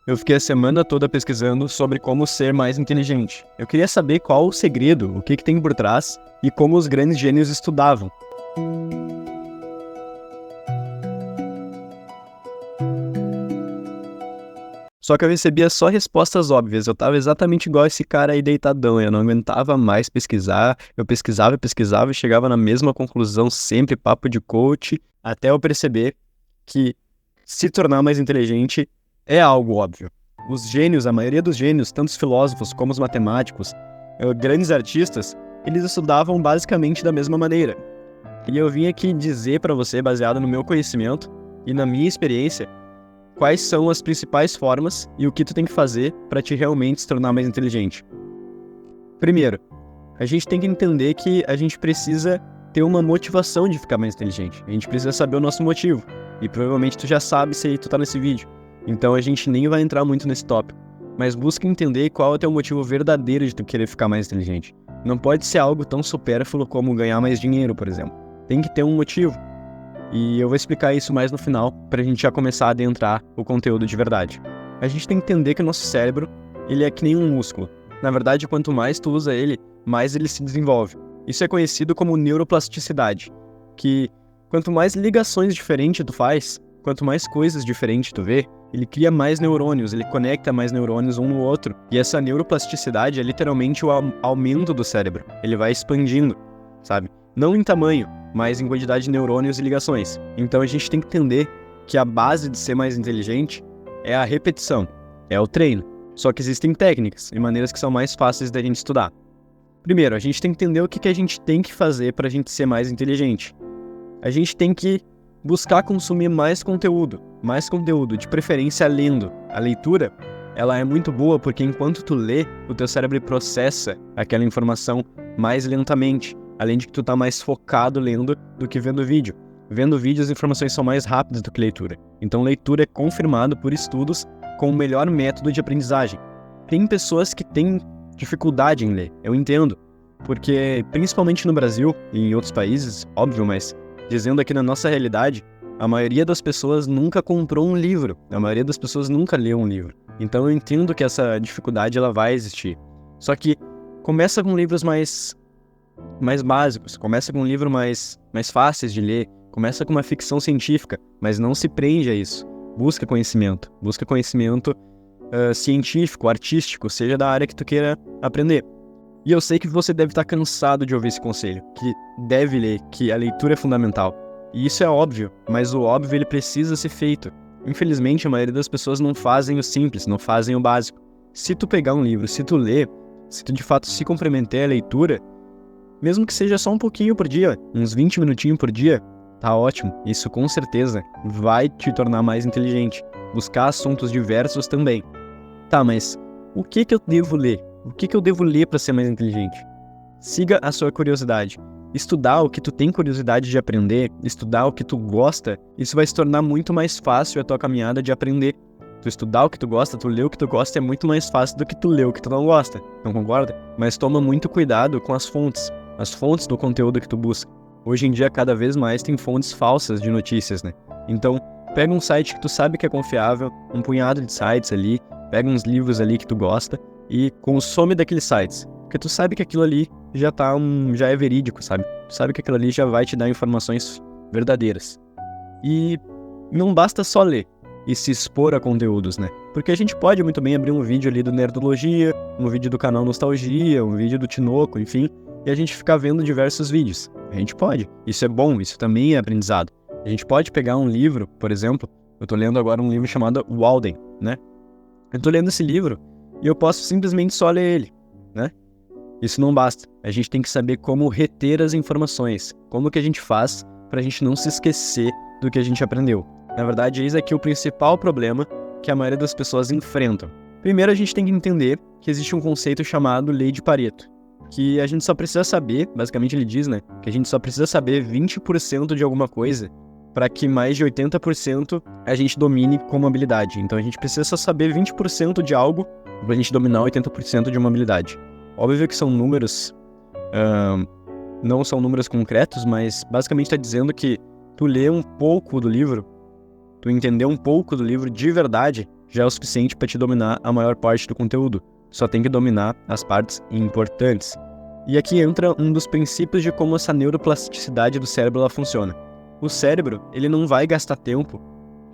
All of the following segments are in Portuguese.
Eu fiquei a semana toda pesquisando sobre como ser mais inteligente. Eu queria saber qual o segredo, o que tem por trás e como os grandes gênios estudavam. Só que eu recebia só respostas óbvias, eu tava exatamente igual esse cara aí deitadão, eu não aguentava mais pesquisar, eu pesquisava e chegava na mesma conclusão, sempre papo de coach, até eu perceber que se tornar mais inteligente é algo óbvio. Os gênios, a maioria dos gênios, tanto os filósofos como os matemáticos, grandes artistas, eles estudavam basicamente da mesma maneira. E eu vim aqui dizer pra você, baseado no meu conhecimento e na minha experiência, quais são as principais formas e o que tu tem que fazer para te realmente se tornar mais inteligente. Primeiro, a gente tem que entender que a gente precisa ter uma motivação de ficar mais inteligente. A gente precisa saber o nosso motivo. E provavelmente tu já sabe se aí tu tá nesse vídeo. Então a gente nem vai entrar muito nesse tópico. Mas busca entender qual é o teu motivo verdadeiro de tu querer ficar mais inteligente. Não pode ser algo tão supérfluo como ganhar mais dinheiro, por exemplo. Tem que ter um motivo. E eu vou explicar isso mais no final, pra gente já começar a adentrar o conteúdo de verdade. A gente tem que entender que o nosso cérebro, ele é que nem um músculo. Na verdade, quanto mais tu usa ele, mais ele se desenvolve. Isso é conhecido como neuroplasticidade, que quanto mais ligações diferentes tu faz, quanto mais coisas diferentes tu vê, ele cria mais neurônios, ele conecta mais neurônios um no outro. E essa neuroplasticidade é literalmente o aumento do cérebro. Ele vai expandindo, sabe? Não em tamanho, mas em quantidade de neurônios e ligações. Então a gente tem que entender que a base de ser mais inteligente é a repetição, é o treino. Só que existem técnicas e maneiras que são mais fáceis da gente estudar. Primeiro, a gente tem que entender o que a gente tem que fazer para a gente ser mais inteligente. A gente tem que buscar consumir mais conteúdo, de preferência lendo. A leitura, ela é muito boa porque enquanto tu lê, o teu cérebro processa aquela informação mais lentamente. Além de que tu tá mais focado lendo do que vendo vídeo. Vendo vídeo, as informações são mais rápidas do que leitura. Então, leitura é confirmado por estudos como o melhor método de aprendizagem. Tem pessoas que têm dificuldade em ler, eu entendo. Porque, principalmente no Brasil e em outros países, óbvio, mas dizendo aqui na nossa realidade, a maioria das pessoas nunca comprou um livro. A maioria das pessoas nunca leu um livro. Então, eu entendo que essa dificuldade ela vai existir. Só que começa com livros mais básicos, começa com um livro mais fáceis de ler, começa com uma ficção científica, mas não se prende a isso. Busca conhecimento científico, artístico, seja da área que tu queira aprender. E eu sei que você deve estar cansado de ouvir esse conselho, que deve ler, que a leitura é fundamental. E isso é óbvio, mas o óbvio ele precisa ser feito. Infelizmente, a maioria das pessoas não fazem o simples, não fazem o básico. Se tu pegar um livro, se tu ler, se tu de fato se comprometer à leitura, mesmo que seja só um pouquinho por dia, uns 20 minutinhos por dia, tá ótimo. Isso com certeza vai te tornar mais inteligente. Buscar assuntos diversos também. Tá, mas o que eu devo ler? O que eu devo ler para ser mais inteligente? Siga a sua curiosidade. Estudar o que tu tem curiosidade de aprender, estudar o que tu gosta, isso vai se tornar muito mais fácil a tua caminhada de aprender. Tu estudar o que tu gosta, tu ler o que tu gosta é muito mais fácil do que tu ler o que tu não gosta. Não concorda? Mas toma muito cuidado com as fontes do conteúdo que tu busca. Hoje em dia, cada vez mais tem fontes falsas de notícias, né? Então, pega um site que tu sabe que é confiável, um punhado de sites ali, pega uns livros ali que tu gosta e consome daqueles sites. Porque tu sabe que aquilo ali já é verídico, sabe? Tu sabe que aquilo ali já vai te dar informações verdadeiras. E não basta só ler e se expor a conteúdos, né? Porque a gente pode muito bem abrir um vídeo ali do Nerdologia, um vídeo do canal Nostalgia, um vídeo do Tinoco, enfim, e a gente ficar vendo diversos vídeos. A gente pode. Isso é bom, isso também é aprendizado. A gente pode pegar um livro, por exemplo, eu tô lendo agora um livro chamado Walden, né? Eu tô lendo esse livro e eu posso simplesmente só ler ele, né? Isso não basta. A gente tem que saber como reter as informações, como que a gente faz pra gente não se esquecer do que a gente aprendeu. Na verdade, eis aqui o principal problema que a maioria das pessoas enfrentam. Primeiro, a gente tem que entender que existe um conceito chamado Lei de Pareto, que a gente só precisa saber, basicamente ele diz, né, que a gente só precisa saber 20% de alguma coisa para que mais de 80% a gente domine como habilidade. Então a gente precisa só saber 20% de algo para a gente dominar 80% de uma habilidade. Óbvio que são números, não são números concretos, mas basicamente está dizendo que tu lê um pouco do livro, tu entender um pouco do livro de verdade, já é o suficiente para te dominar a maior parte do conteúdo. Só tem que dominar as partes importantes. E aqui entra um dos princípios de como essa neuroplasticidade do cérebro ela funciona. O cérebro, ele não vai gastar tempo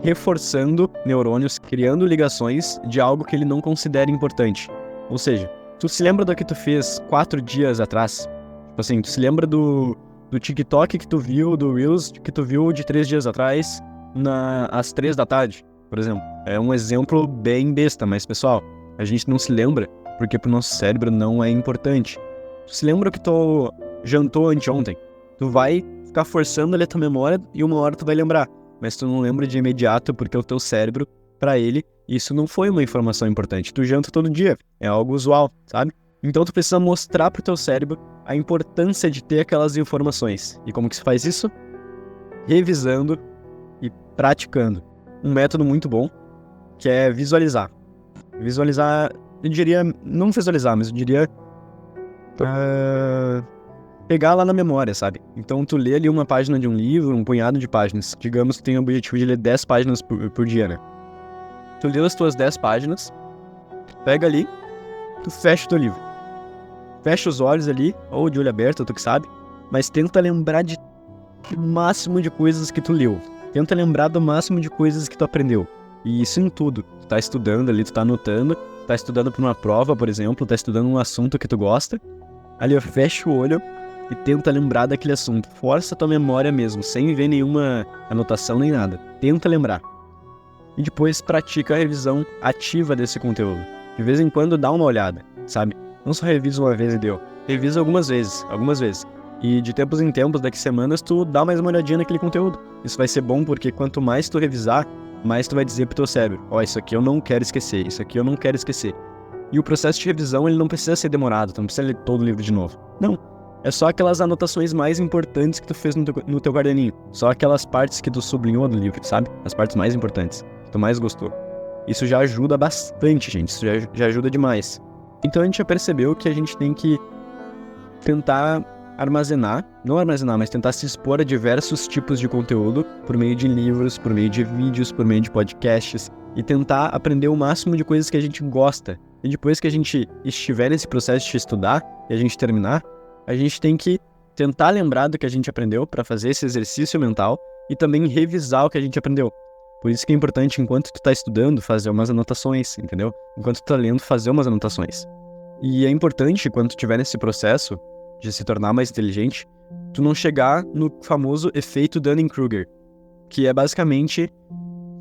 reforçando neurônios, criando ligações de algo que ele não considera importante. Ou seja, tu se lembra do que tu fez 4 dias atrás? Tipo assim, tu se lembra do TikTok que tu viu, do Reels que tu viu de 3 dias atrás, às 3 da tarde, por exemplo. É um exemplo bem besta, mas pessoal, a gente não se lembra porque pro nosso cérebro não é importante. Tu se lembra que tu jantou anteontem? Tu vai ficar forçando ali a tua memória e uma hora tu vai lembrar. Mas tu não lembra de imediato porque o teu cérebro, pra ele, isso não foi uma informação importante. Tu janta todo dia, é algo usual, sabe? Então tu precisa mostrar pro teu cérebro a importância de ter aquelas informações. E como que se faz isso? Revisando e praticando. Um método muito bom, que é visualizar. Visualizar, eu diria, não visualizar, mas eu diria pegar lá na memória, sabe? Então tu lê ali uma página de um livro, um punhado de páginas. Digamos que tem o objetivo de ler 10 páginas por dia, né? Tu lê as tuas 10 páginas, pega ali, tu fecha o teu livro. Fecha os olhos ali, ou de olho aberto, tu que sabe, mas tenta lembrar de máximo de coisas que tu leu. Tenta lembrar do máximo de coisas que tu aprendeu. E isso em tudo. Tu tá estudando ali, tu tá anotando, tá estudando pra uma prova, por exemplo, tá estudando um assunto que tu gosta. Ali, fecha o olho e tenta lembrar daquele assunto. Força a tua memória mesmo, sem ver nenhuma anotação nem nada. Tenta lembrar. E depois pratica a revisão ativa desse conteúdo. De vez em quando dá uma olhada, sabe? Não só revisa uma vez e deu. Revisa algumas vezes. E de tempos em tempos, daqui semanas, tu dá mais uma olhadinha naquele conteúdo. Isso vai ser bom porque quanto mais tu revisar, mais tu vai dizer pro teu cérebro, isso aqui eu não quero esquecer, isso aqui eu não quero esquecer. E o processo de revisão, ele não precisa ser demorado, tu não precisa ler todo o livro de novo. Não. É só aquelas anotações mais importantes que tu fez no teu caderninho. Só aquelas partes que tu sublinhou do livro, sabe? As partes mais importantes, que tu mais gostou. Isso já ajuda bastante, gente. Isso já ajuda demais. Então a gente já percebeu que a gente tem que tentar mas tentar se expor a diversos tipos de conteúdo por meio de livros, por meio de vídeos, por meio de podcasts e tentar aprender o máximo de coisas que a gente gosta. E depois que a gente estiver nesse processo de estudar e a gente terminar, a gente tem que tentar lembrar do que a gente aprendeu para fazer esse exercício mental e também revisar o que a gente aprendeu. Por isso que é importante, enquanto tu tá estudando, fazer umas anotações, entendeu? Enquanto tu tá lendo, fazer umas anotações. E é importante, quando tu estiver nesse processo de se tornar mais inteligente, tu não chegar no famoso efeito Dunning-Kruger, que é basicamente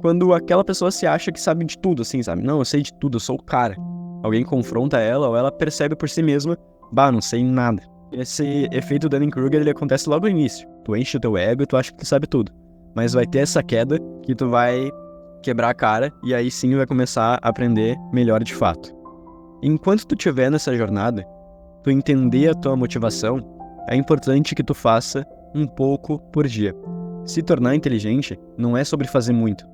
quando aquela pessoa se acha que sabe de tudo, assim, sabe? Não, eu sei de tudo, eu sou o cara. Alguém confronta ela ou ela percebe por si mesma, não sei nada. Esse efeito Dunning-Kruger, ele acontece logo no início. Tu enche o teu ego e tu acha que tu sabe tudo. Mas vai ter essa queda que tu vai quebrar a cara e aí sim vai começar a aprender melhor de fato. Enquanto tu estiver nessa jornada, tu entender a tua motivação, é importante que tu faça um pouco por dia. Se tornar inteligente não é sobre fazer muito.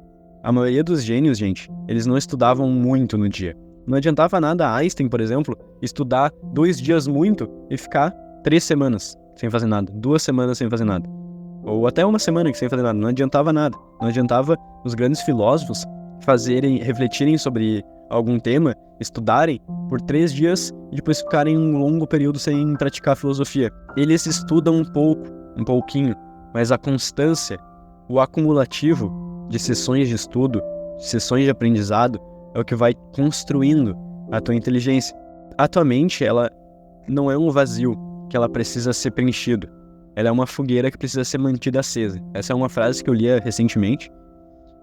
A maioria dos gênios, gente, eles não estudavam muito no dia. Não adiantava nada Einstein, por exemplo, estudar 2 dias muito e ficar 3 semanas sem fazer nada, 2 semanas sem fazer nada. Ou até 1 semana sem fazer nada, não adiantava nada. Não adiantava os grandes filósofos refletirem sobre algum tema, estudarem por 3 dias e depois ficarem um longo período sem praticar filosofia. Eles estudam um pouquinho, mas a constância, o acumulativo de sessões de estudo, de sessões de aprendizado, é o que vai construindo a tua inteligência. A tua mente, ela não é um vazio que ela precisa ser preenchido. Ela é uma fogueira que precisa ser mantida acesa. Essa é uma frase que eu li recentemente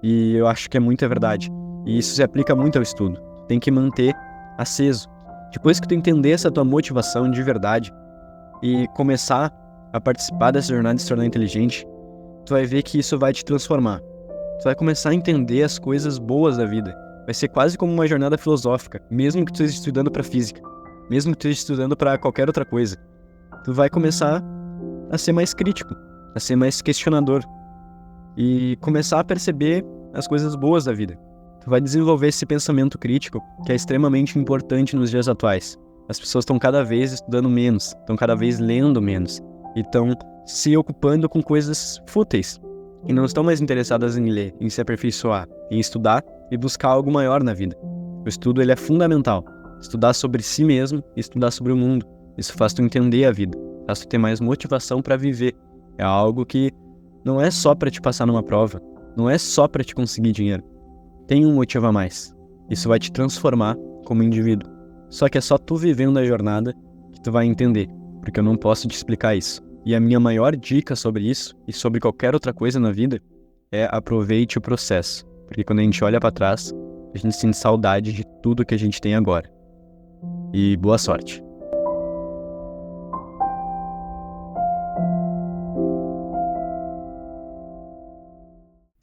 e eu acho que é muita verdade. E isso se aplica muito ao estudo. Tem que manter aceso. Depois que tu entender essa tua motivação de verdade e começar a participar dessa jornada de se tornar inteligente, tu vai ver que isso vai te transformar. Tu vai começar a entender as coisas boas da vida. Vai ser quase como uma jornada filosófica, mesmo que tu esteja estudando para física, mesmo que tu esteja estudando para qualquer outra coisa. Tu vai começar a ser mais crítico, a ser mais questionador e começar a perceber as coisas boas da vida. Tu vai desenvolver esse pensamento crítico que é extremamente importante nos dias atuais. As pessoas estão cada vez estudando menos, estão cada vez lendo menos e estão se ocupando com coisas fúteis e não estão mais interessadas em ler, em se aperfeiçoar, em estudar e buscar algo maior na vida. O estudo ele é fundamental. Estudar sobre si mesmo e estudar sobre o mundo. Isso faz tu entender a vida, faz tu ter mais motivação para viver. É algo que não é só para te passar numa prova, não é só para te conseguir dinheiro. Tem um motivo a mais. Isso vai te transformar como indivíduo. Só que é só tu vivendo a jornada que tu vai entender, porque eu não posso te explicar isso. E a minha maior dica sobre isso e sobre qualquer outra coisa na vida é aproveite o processo, porque quando a gente olha para trás, a gente sente saudade de tudo que a gente tem agora. E boa sorte!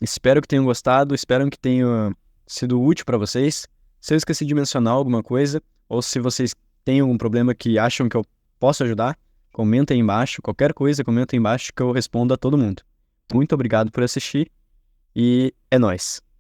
Espero que tenham gostado, espero que tenha sido útil para vocês. Se eu esqueci de mencionar alguma coisa, ou se vocês têm algum problema que acham que eu posso ajudar, comenta aí embaixo, qualquer coisa, comenta aí embaixo que eu respondo a todo mundo. Muito obrigado por assistir e é nóis!